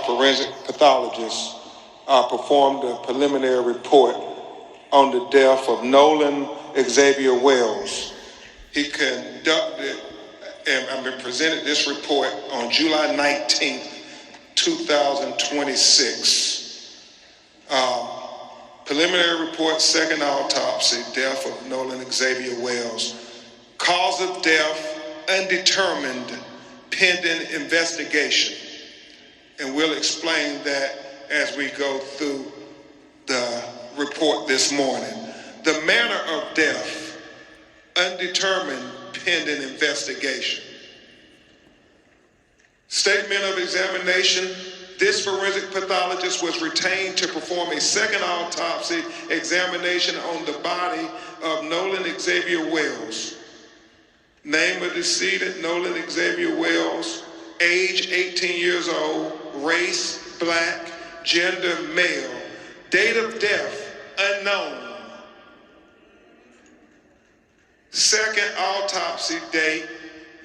forensic pathologist performed a preliminary report on the death of Nolan Xavier Wells. He conducted and presented this report on July 19th, 2026. Preliminary report, second autopsy, death of Nolan Xavier Wells. Cause of death, undetermined, pending investigation. And we'll explain that as we go through the report this morning. The manner of death, undetermined, pending investigation. Statement of examination. This forensic pathologist was retained to perform a second autopsy examination on the body of Nolan Xavier Wells. Name of decedent, Nolan Xavier Wells. Age, 18 years old. Race, black. Gender, male. Date of death, unknown. Second autopsy date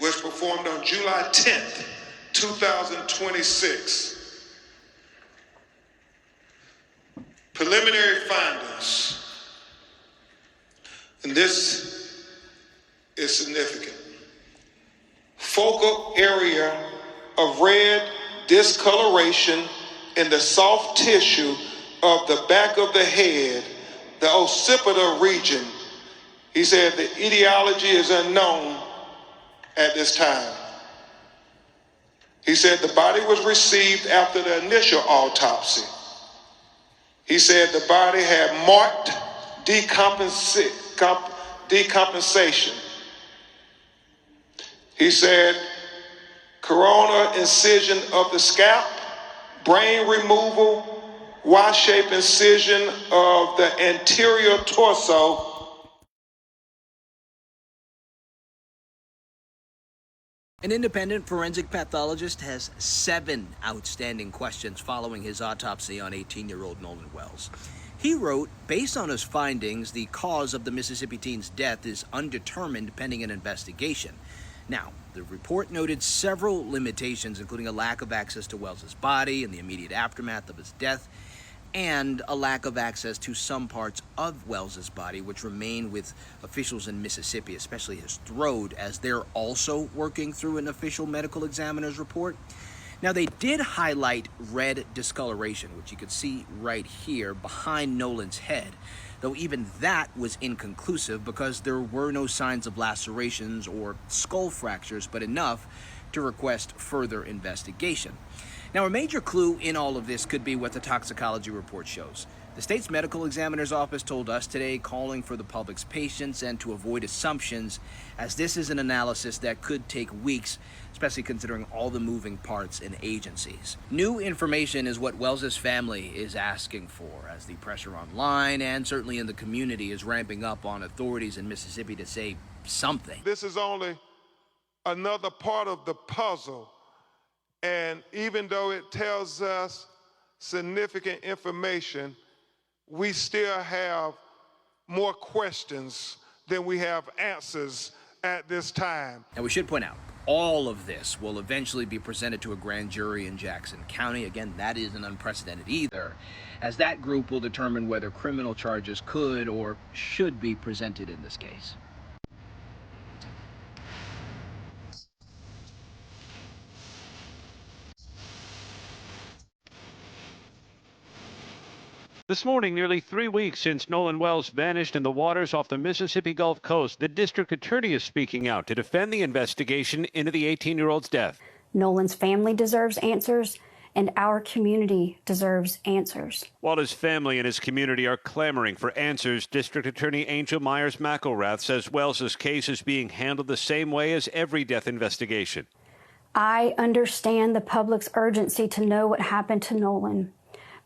was performed on July 10th, 2026. Preliminary findings, and this is significant. Focal area of red discoloration in the soft tissue of the back of the head, the occipital region. He said the etiology is unknown at this time. He said the body was received after the initial autopsy. He said the body had marked decompensation. He said coronal incision of the scalp, brain removal, Y-shaped incision of the anterior torso. An independent forensic pathologist has 7 outstanding questions following his autopsy on 18-year-old Nolan Wells. He wrote, based on his findings, the cause of the Mississippi teen's death is undetermined pending an investigation. Now, the report noted several limitations, including a lack of access to Wells's body in the immediate aftermath of his death, and a lack of access to some parts of Wells's body, which remain with officials in Mississippi, especially his throat, as they're also working through an official medical examiner's report. Now, they did highlight red discoloration, which you could see right here behind Nolan's head, though even that was inconclusive because there were no signs of lacerations or skull fractures, but enough to request further investigation. Now, a major clue in all of this could be what the toxicology report shows. The state's medical examiner's office told us today, calling for the public's patience and to avoid assumptions, as this is an analysis that could take weeks, especially considering all the moving parts and agencies. New information is what Wells's family is asking for, as the pressure online and certainly in the community is ramping up on authorities in Mississippi to say something. This is only another part of the puzzle. And even though it tells us significant information, we still have more questions than we have answers at this time. And we should point out, all of this will eventually be presented to a grand jury in Jackson County. Again, that isn't unprecedented either, as that group will determine whether criminal charges could or should be presented in this case. This morning, nearly 3 weeks since Nolan Wells vanished in the waters off the Mississippi Gulf Coast, the district attorney is speaking out to defend the investigation into the 18-year-old's death. Nolan's family deserves answers, and our community deserves answers. While his family and his community are clamoring for answers, District Attorney Angel Myers-McElrath says Wells's case is being handled the same way as every death investigation. I understand the public's urgency to know what happened to Nolan.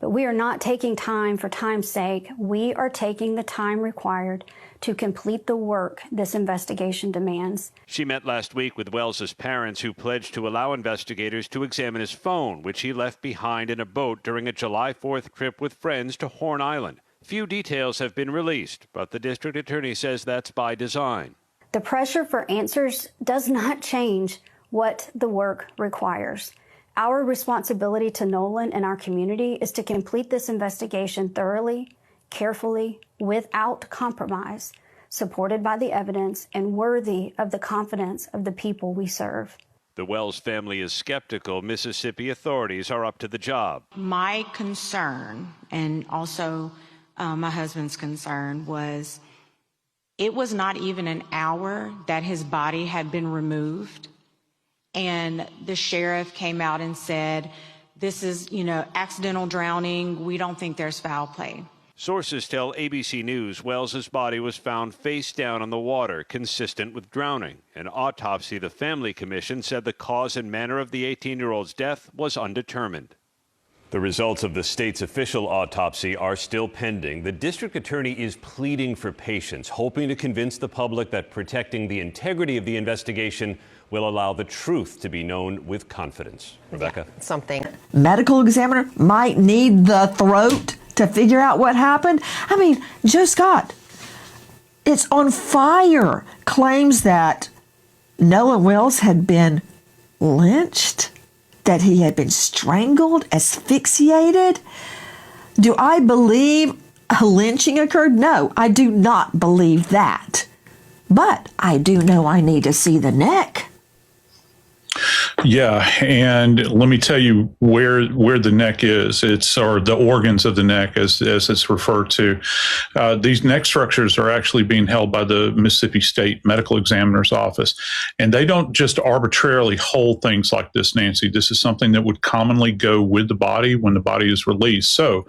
But we are not taking time for time's sake. We are taking the time required to complete the work this investigation demands. She met last week with Wells's parents, who pledged to allow investigators to examine his phone, which he left behind in a boat during a July 4th trip with friends to Horn Island. Few details have been released, but the district attorney says that's by design. The pressure for answers does not change what the work requires. Our responsibility to Nolan and our community is to complete this investigation thoroughly, carefully, without compromise, supported by the evidence, and worthy of the confidence of the people we serve. The Wells family is skeptical Mississippi authorities are up to the job. My concern, and also my husband's concern, was it was not even an hour that his body had been removed. And the sheriff came out and said, this is, accidental drowning. We don't think there's foul play. Sources tell ABC News Wells's body was found face down on the water, consistent with drowning. An autopsy the family commission said the cause and manner of the 18-year-old's death was undetermined. The results of the state's official autopsy are still pending. The district attorney is pleading for patience, hoping to convince the public that protecting the integrity of the investigation will allow the truth to be known with confidence. Rebecca? Something. Medical examiner might need the throat to figure out what happened. I mean, Joe Scott, it's on fire, claims that Nolan Wells had been lynched, that he had been strangled, asphyxiated. Do I believe a lynching occurred? No, I do not believe that. But I do know I need to see the neck. Yeah, and let me tell you where the neck is. Or the organs of the neck, as it's referred to. These neck structures are actually being held by the Mississippi State Medical Examiner's Office, and they don't just arbitrarily hold things like this, Nancy. This is something that would commonly go with the body when the body is released. So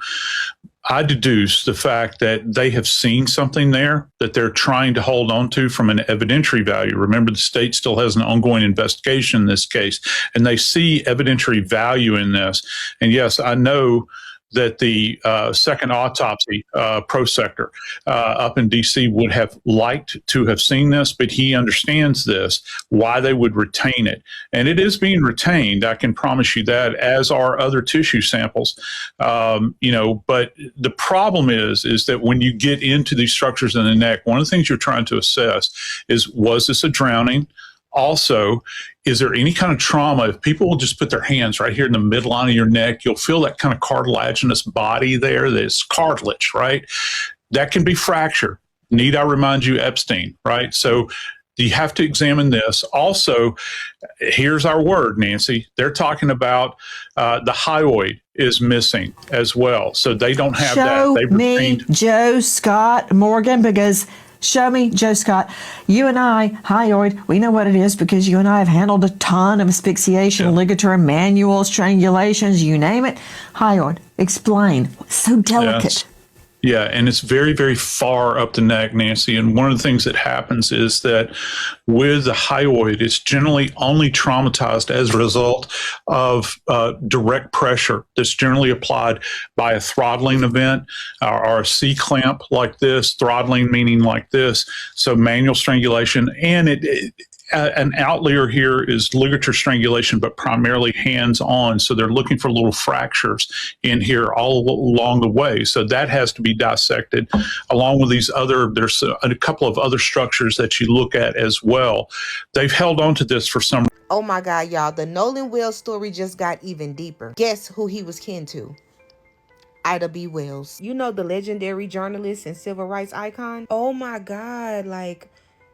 I deduce the fact that they have seen something there that they're trying to hold on to from an evidentiary value. Remember, the state still has an ongoing investigation in this case, and they see evidentiary value in this. And yes, I know that the second autopsy prosector up in D.C. would have liked to have seen this, but he understands this, why they would retain it. And it is being retained, I can promise you that, as are other tissue samples. But the problem is that when you get into these structures in the neck, one of the things you're trying to assess is, was this a drowning? Also, is there any kind of trauma? If people will just put their hands right here in the midline of your neck, you'll feel that kind of cartilaginous body there. That's cartilage, right? That can be fractured. Need I remind you, Epstein, right? So you have to examine this. Also, here's our word, Nancy. They're talking about the hyoid is missing as well. So they don't have that. Show me Joe Scott Morgan, because show me Joe Scott. You and I, hyoid, we know what it is because you and I have handled a ton of asphyxiation, ligature, manual strangulations, you name it. Hyoid, explain. So delicate. Yeah, and it's very, very far up the neck, Nancy. And one of the things that happens is that with the hyoid, it's generally only traumatized as a result of direct pressure that's generally applied by a throttling event or a C-clamp like this, throttling meaning like this, so manual strangulation. And an outlier here is ligature strangulation, but primarily hands-on. So they're looking for little fractures in here all along the way. So that has to be dissected, along with these there's a couple of other structures that you look at as well. They've held on to this for some. Oh my God, y'all. The Nolan Wells story just got even deeper. Guess who he was kin to? Ida B. Wells. You know, the legendary journalist and civil rights icon? Oh my God,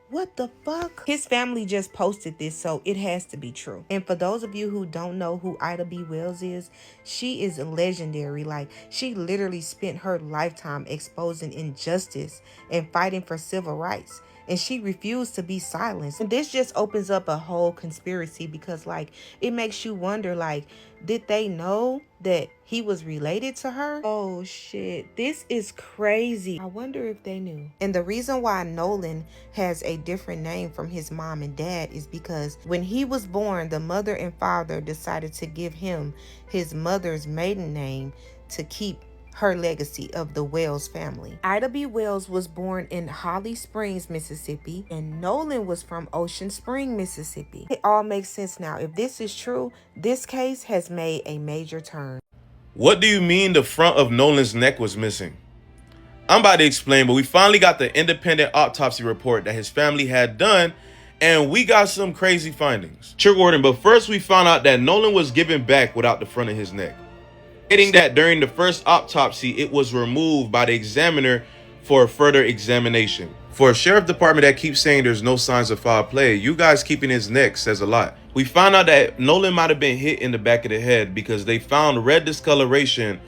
what the fuck? His family just posted this, so it has to be true. And for those of you who don't know who Ida B. Wells is, she is legendary. She literally spent her lifetime exposing injustice and fighting for civil rights. And she refused to be silenced. And this just opens up a whole conspiracy because, it makes you wonder, did they know that he was related to her? Oh, shit. This is crazy. I wonder if they knew. And the reason why Nolan has a different name from his mom and dad is because when he was born, the mother and father decided to give him his mother's maiden name to keep her legacy of the Wells family. Ida B. Wells was born in Holly Springs, Mississippi, and Nolan was from Ocean Spring, Mississippi. It all makes sense now. If this is true, this case has made a major turn. What do you mean the front of Nolan's neck was missing? I'm about to explain, but we finally got the independent autopsy report that his family had done, And we got some crazy findings. Trigger warning, but first we found out that Nolan was given back without the front of his neck, stating that during the first autopsy, it was removed by the examiner for further examination. For a sheriff department that keeps saying there's no signs of foul play, you guys keeping his neck says a lot. We found out that Nolan might have been hit in the back of the head because they found red discoloration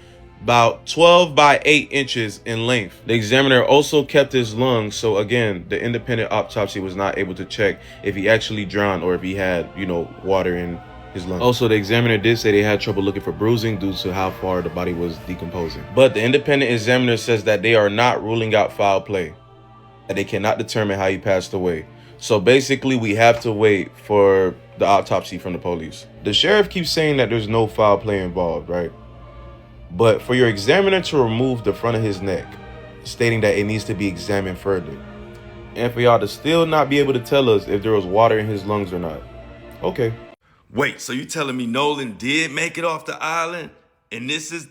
about 12 by 8 inches in length. The examiner also kept his lungs, so again, the independent autopsy was not able to check if he actually drowned or if he had, water in his lungs. Also, the examiner did say they had trouble looking for bruising due to how far the body was decomposing. But the independent examiner says that they are not ruling out foul play, that they cannot determine how he passed away. So basically, we have to wait for the autopsy from the police. The sheriff keeps saying that there's no foul play involved, right? But for your examiner to remove the front of his neck, stating that it needs to be examined further, and for y'all to still not be able to tell us if there was water in his lungs or not. Okay. Wait, so you telling me Nolan did make it off the island? And this is...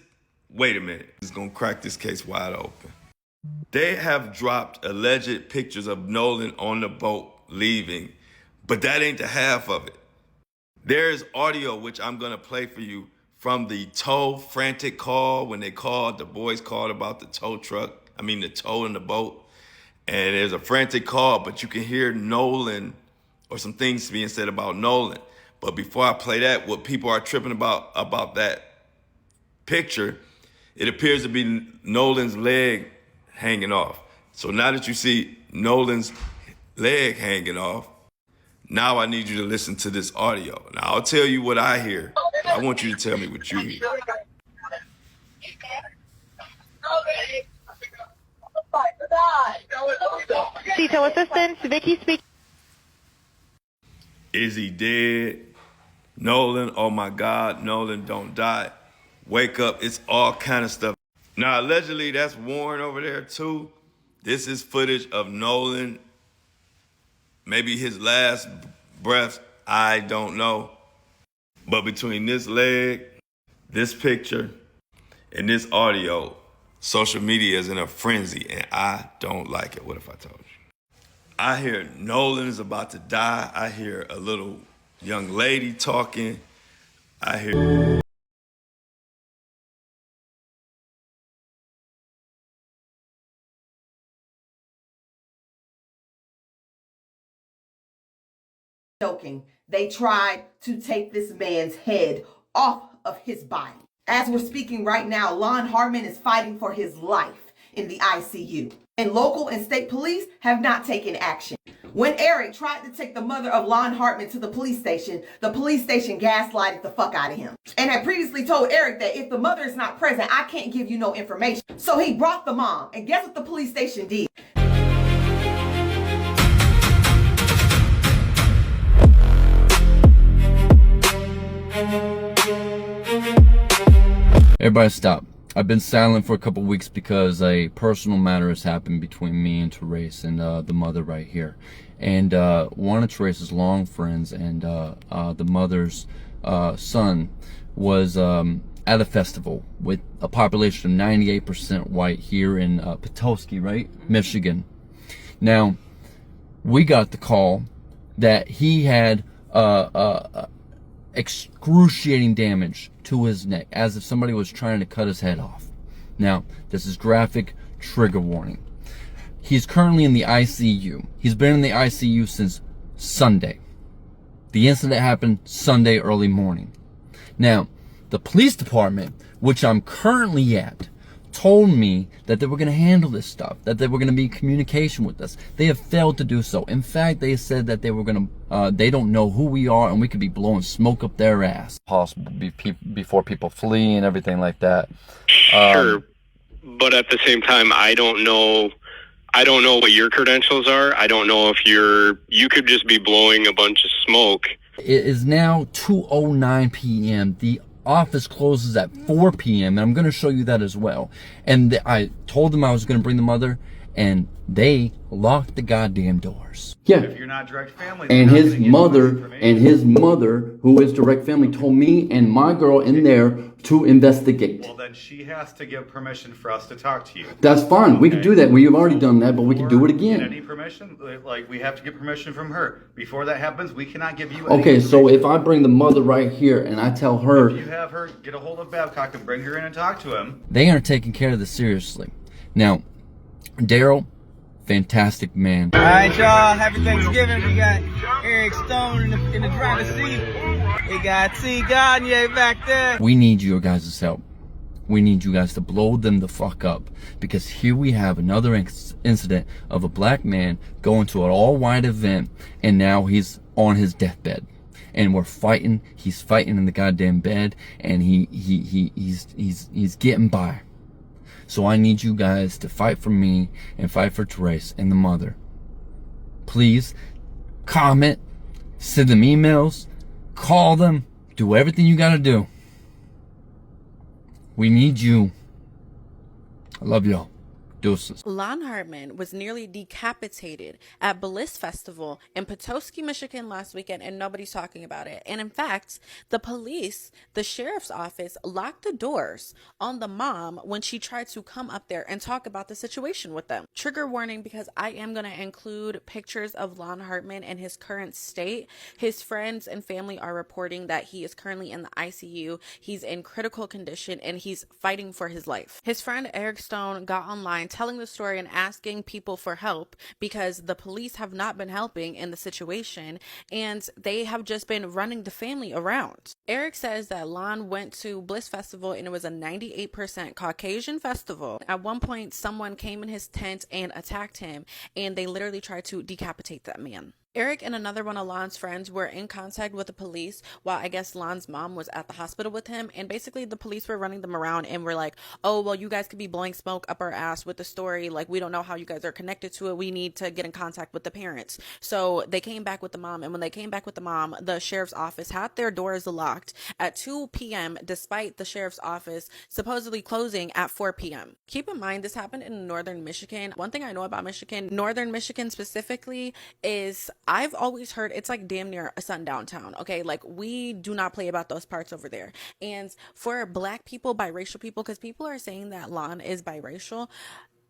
Wait a minute. This is going to crack this case wide open. They have dropped alleged pictures of Nolan on the boat leaving, but that ain't the half of it. There's audio, which I'm going to play for you, from the tow frantic call when they called, the boys called about the tow in the boat. And there's a frantic call, but you can hear Nolan or some things being said about Nolan. But before I play that, what people are tripping about that picture, it appears to be Nolan's leg hanging off. So now that you see Nolan's leg hanging off, now I need you to listen to this audio. Now I'll tell you what I hear. I want you to tell me what you hear. Detail assistant, Vicky speaking. Is he dead? Nolan, oh my God, Nolan, don't die. Wake up, it's all kind of stuff. Now, allegedly, that's Warren over there too. This is footage of Nolan, maybe his last breath, I don't know. But between this leg, this picture, and this audio, social media is in a frenzy, and I don't like it. What if I told you? I hear Nolan is about to die. I hear a little young lady talking. I hear... Joking. They tried to take this man's head off of his body. As we're speaking right now, Lonn Hartman is fighting for his life in the ICU. And local and state police have not taken action. When Eric tried to take the mother of Lonn Hartman to the police station gaslighted the fuck out of him. And had previously told Eric that if the mother is not present, I can't give you no information. So he brought the mom. And guess what the police station did? Everybody stop. I've been silent for a couple weeks because a personal matter has happened between me and Therese and the mother right here. And one of Therese's long friends and the mother's son was at a festival with a population of 98% white here in Petoskey, right? Michigan. Now, we got the call that he had excruciating damage to his neck, as if somebody was trying to cut his head off. Now, this is graphic, trigger warning. He's currently in the ICU. He's been in the ICU since Sunday. The incident happened Sunday early morning. Now, the police department, which I'm currently at, told me that they were going to handle this stuff, that they were going to be in communication with us. They have failed to do so. In fact, they said that they were going to, they don't know who we are and we could be blowing smoke up their ass. Possible before people flee and everything like that. Sure, but at the same time, I don't know what your credentials are. I don't know if you could just be blowing a bunch of smoke. It is now 2:09 p.m. The office closes at 4 p.m. and I'm going to show you that as well. And I told them I was going to bring the mother, and they locked the goddamn doors. Yeah. If you're not direct family, And his mother, who is direct family, told me and my girl in there to investigate. well, then she has to give permission for us to talk to you. That's fine. We could do that. We've already done that, but we could do it Get again. any permission? Like, we have to get permission from her. Before that happens, we cannot give you Okay, any so if I bring the mother right here and I tell her, If you have her get a hold of Babcock and bring her in and talk to him. they aren't taking care of this seriously. Now, Daryl, fantastic man. All right, y'all. Happy Thanksgiving. We got Eric Stone in the driver's seat. We got T. Gagne back there. We need your guys' help. We need you guys to blow them the fuck up, because here we have another incident of a black man going to an all-white event, and now he's on his deathbed, and we're fighting. He's fighting in the goddamn bed, and he's getting by. So I need you guys to fight for me and fight for Therese and the mother. Please comment, send them emails, call them, do everything you gotta do. We need you. I love y'all. Deuces. Lonn Hartman was nearly decapitated at Bliss Festival in Petoskey, Michigan last weekend, and nobody's talking about it. And in fact, the police, the sheriff's office, locked the doors on the mom when she tried to come up there and talk about the situation with them. Trigger warning, because I am going to include pictures of Lonn Hartman and his current state. His friends and family are reporting that he is currently in the ICU. He's in critical condition and he's fighting for his life. His friend Eric Stone got online telling the story and asking people for help because the police have not been helping in the situation and they have just been running the family around. Eric says that Lonn went to Bliss Festival and it was a 98% Caucasian festival. At one point, someone came in his tent and attacked him, and they literally tried to decapitate that man. Eric and another one of Lonn's friends were in contact with the police while I guess Lonn's mom was at the hospital with him, and basically the police were running them around and were like, oh, well, you guys could be blowing smoke up our ass with the story. Like, we don't know how you guys are connected to it. We need to get in contact with the parents. So they came back with the mom, and when they came back with the mom, the sheriff's office had their doors locked at 2 p.m. despite the sheriff's office supposedly closing at 4 p.m. Keep in mind, this happened in northern Michigan. One thing I know about Michigan, northern Michigan specifically, is I've always heard it's like damn near a sundown town, okay? Like, we do not play about those parts over there. And for black people, biracial people, because people are saying that Lonn is biracial,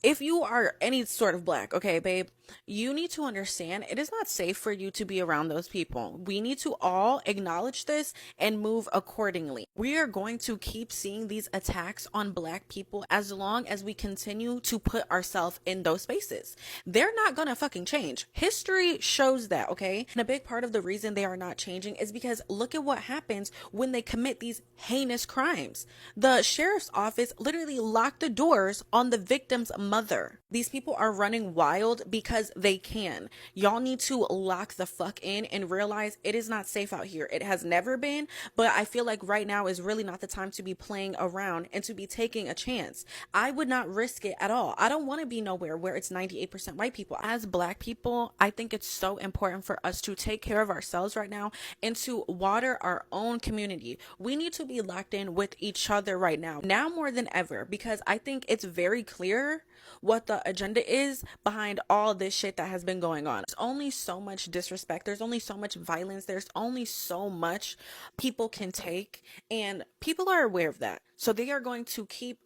if you are any sort of black, okay, babe, you need to understand it is not safe for you to be around those people. We need to all acknowledge this and move accordingly. We are going to keep seeing these attacks on black people as long as we continue to put ourselves in those spaces. They're not gonna fucking change. History shows that, okay? And a big part of the reason they are not changing is because look at what happens when they commit these heinous crimes. The sheriff's office literally locked the doors on the victim's mother. These people are running wild because they can. Y'all need to lock the fuck in and realize it is not safe out here. It has never been, but I feel like right now is really not the time to be playing around and to be taking a chance. I would not risk it at all. I don't want to be nowhere where it's 98% white people. As black people, I think it's so important for us to take care of ourselves right now and to water our own community. We need to be locked in with each other right now more than ever, because I think it's very clear what the agenda is behind all this shit that has been going on. There's only so much disrespect. There's only so much violence. There's only so much people can take, and people are aware of that. So they are going to keep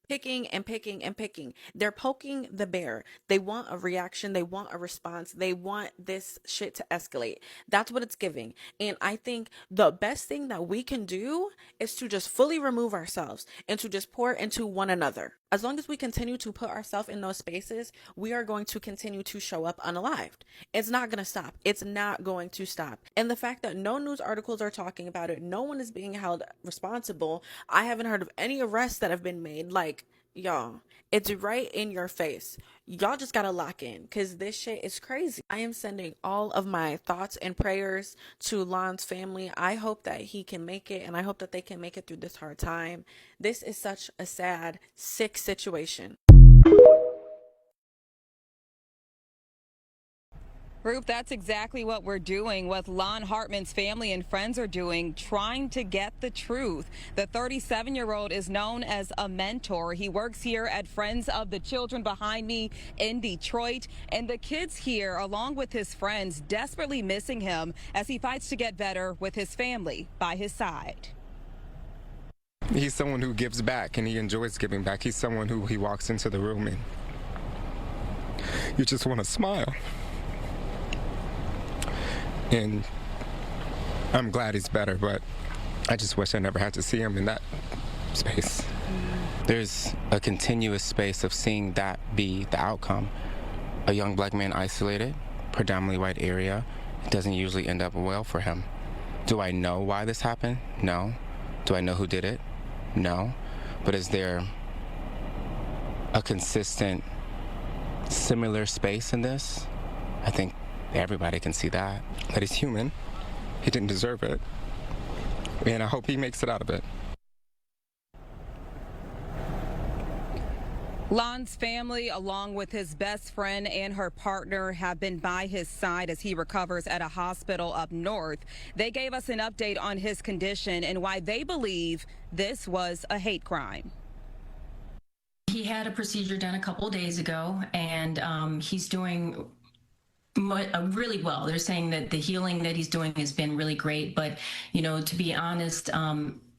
picking and picking and picking. They're poking the bear. They want a reaction. They want a response. They want this shit to escalate. That's what it's giving. And I think the best thing that we can do is to just fully remove ourselves and to just pour into one another. As long as we continue to put ourselves in those spaces, we are going to continue to show up unalived. It's not going to stop. It's not going to stop. And the fact that no news articles are talking about it, no one is being held responsible. I haven't heard of any arrests that have been made. Like, y'all, it's right in your face. Y'all just gotta lock in, because this shit is crazy. I am sending all of my thoughts and prayers to Lonn's family. I hope that he can make it, and I hope that they can make it through this hard time. This is such a sad, sick situation. Ruth, that's exactly what we're doing, what Lonn Hartman's family and friends are doing, trying to get the truth. The 37-year-old is known as a mentor. He works here at Friends of the Children behind me in Detroit, and the kids here, along with his friends, desperately missing him as he fights to get better with his family by his side. He's someone who gives back, and he enjoys giving back. He's someone who he walks into the room and you just want to smile. And I'm glad he's better, but I just wish I never had to see him in that space. There's a continuous space of seeing that be the outcome. A young black man isolated, predominantly white area, it doesn't usually end up well for him. Do I know why this happened? No. Do I know who did it? No. But is there a consistent, similar space in this? I think everybody can see that. That he's human. He didn't deserve it. And I hope he makes it out of it. Lonn's family, along with his best friend and her partner, have been by his side as he recovers at a hospital up north. They gave us an update on his condition and why they believe this was a hate crime. He had a procedure done a couple of days ago, and he's doing really well. They're saying that the healing that he's doing has been really great, but, you know, to be honest,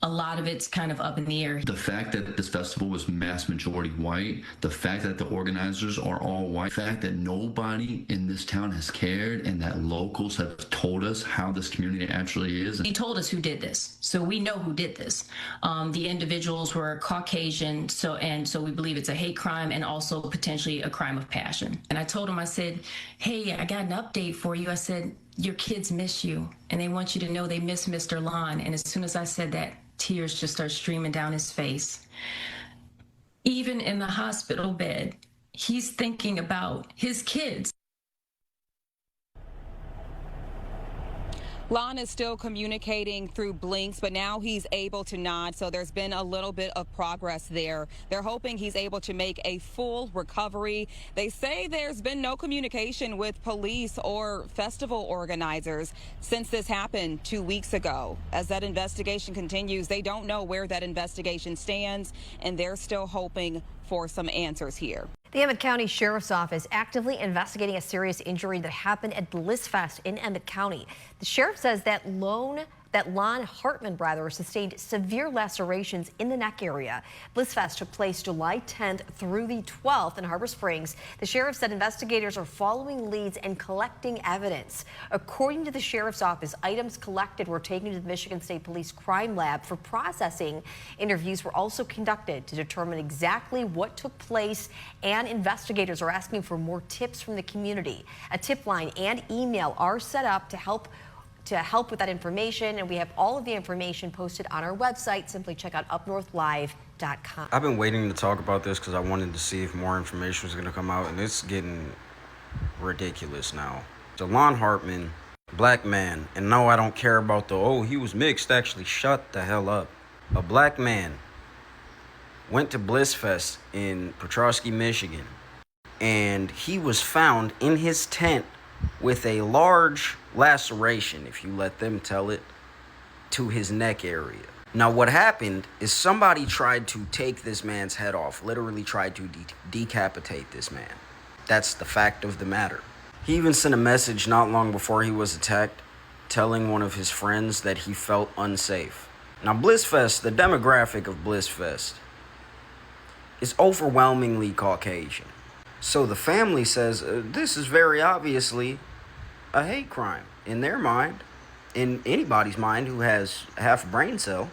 a lot of it's kind of up in the air. The fact that this festival was mass majority white, the fact that the organizers are all white, the fact that nobody in this town has cared and that locals have told us how this community actually is. He told us who did this, so we know who did this. The individuals were Caucasian, so we believe it's a hate crime and also potentially a crime of passion. And I told him, I said, hey, I got an update for you. I said, your kids miss you, and they want you to know they miss Mr. Lonn. And as soon as I said that, tears just start streaming down his face. Even in the hospital bed, he's thinking about his kids. Lonn is still communicating through blinks, but now he's able to nod, so there's been a little bit of progress there. They're hoping he's able to make a full recovery. They say there's been no communication with police or festival organizers since this happened 2 weeks ago. As that investigation continues, they don't know where that investigation stands, and they're still hoping for some answers here. The Emmett County Sheriff's Office actively investigating a serious injury that happened at Bliss Fest in Emmett County. The sheriff says that Lonn Hartman sustained severe lacerations in the neck area. Bliss Fest took place July 10th through the 12th in Harbor Springs. The sheriff said investigators are following leads and collecting evidence. According to the sheriff's office, items collected were taken to the Michigan State Police Crime Lab for processing. Interviews were also conducted to determine exactly what took place, and investigators are asking for more tips from the community. A tip line and email are set up to help with that information, and we have all of the information posted on our website. Simply check out upnorthlive.com. I've been waiting to talk about this because I wanted to see if more information was going to come out, and it's getting ridiculous now. So Lonn Hartman, black man, and no, I don't care about he was mixed. Actually, shut the hell up. A black man went to Bliss Fest in Petrosky, Michigan, and he was found in his tent with a large laceration, if you let them tell it, to his neck area. Now, what happened is somebody tried to take this man's head off, literally tried to decapitate this man. That's the fact of the matter. He even sent a message not long before he was attacked, telling one of his friends that he felt unsafe. Now, Bliss Fest, the demographic of Bliss Fest, is overwhelmingly Caucasian. So the family says this is very obviously a hate crime in their mind, in anybody's mind who has half a brain cell.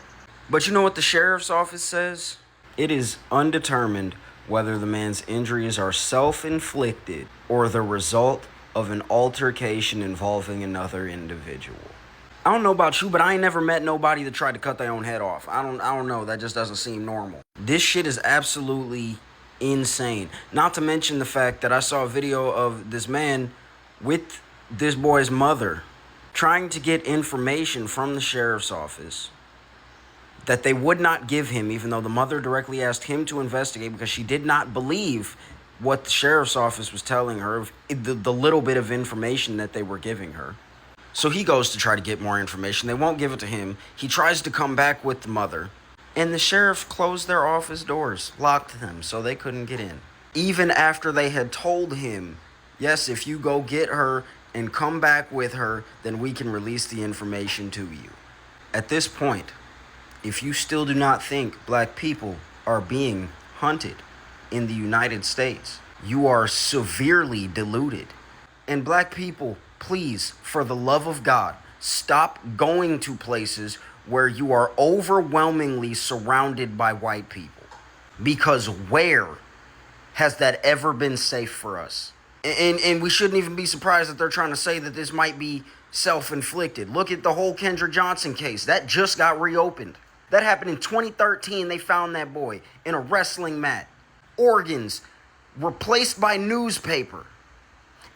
But you know what the sheriff's office says? It is undetermined whether the man's injuries are self-inflicted or the result of an altercation involving another individual. I don't know about you, but I ain't never met nobody that tried to cut their own head off. I don't know. That just doesn't seem normal. This shit is absolutely insane. Not to mention the fact that I saw a video of this man with this boy's mother trying to get information from the sheriff's office that they would not give him, even though the mother directly asked him to investigate because she did not believe what the sheriff's office was telling her, the little bit of information that they were giving her. So he goes to try to get more information. They won't give it to him. He tries to come back with the mother, and the sheriff closed their office doors, locked them so they couldn't get in. Even after they had told him, yes, if you go get her and come back with her, then we can release the information to you. At this point, if you still do not think black people are being hunted in the United States, you are severely deluded. And black people, please, for the love of God, stop going to places where you are overwhelmingly surrounded by white people. Because where has that ever been safe for us? And we shouldn't even be surprised that they're trying to say that this might be self-inflicted. Look at the whole Kendra Johnson case. That just got reopened. That happened in 2013. They found that boy in a wrestling mat. Organs replaced by newspaper.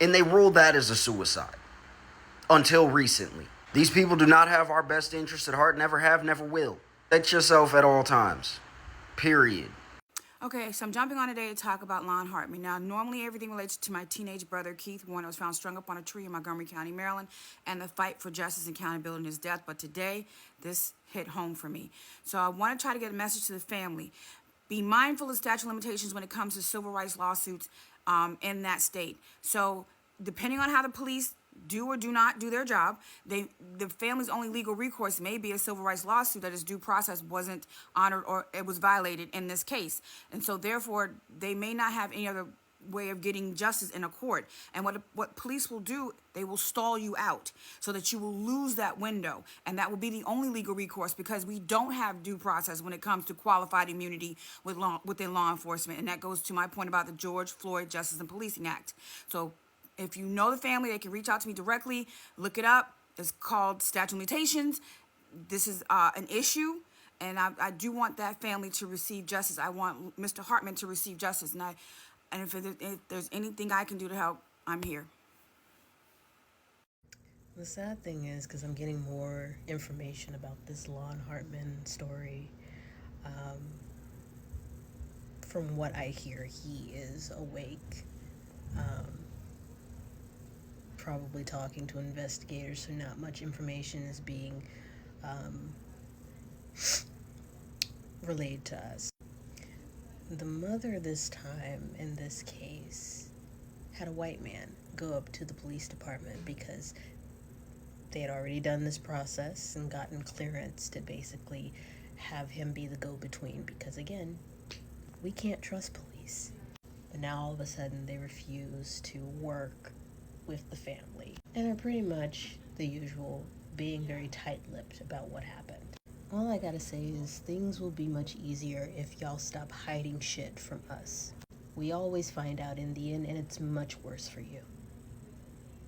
And they ruled that as a suicide. Until recently. These people do not have our best interests at heart. Never have, never will. Protect yourself at all times. Period. Okay, so I'm jumping on today to talk about Lonn Hartman. Now, normally everything relates to my teenage brother, Keith Warren, was found strung up on a tree in Montgomery County, Maryland, and the fight for justice and accountability in his death. But today, this hit home for me. So I want to try to get a message to the family. Be mindful of statute of limitations when it comes to civil rights lawsuits in that state. So depending on how the police do or do not do their job, the family's only legal recourse may be a civil rights lawsuit that its due process wasn't honored or it was violated in this case. And so therefore, they may not have any other way of getting justice in a court. And what police will do, they will stall you out so that you will lose that window. And that will be the only legal recourse, because we don't have due process when it comes to qualified immunity within law enforcement. And that goes to my point about the George Floyd Justice and Policing Act. So if you know the family, they can reach out to me directly. Look it up. It's called statute of limitations. This is an issue, and I do want that family to receive justice. I want Mr. Hartman to receive justice, and if there's anything I can do to help, I'm here. The sad thing is, because I'm getting more information about this Lonn Hartman story, from what I hear, he is awake. Probably talking to investigators, so not much information is being relayed to us. The mother this time in this case had a white man go up to the police department because they had already done this process and gotten clearance to basically have him be the go-between, because again, we can't trust police. But now all of a sudden they refuse to work with the family and are pretty much the usual, being very tight-lipped about what happened. All I gotta say is things will be much easier if y'all stop hiding shit from us. We always find out in the end, and it's much worse for you.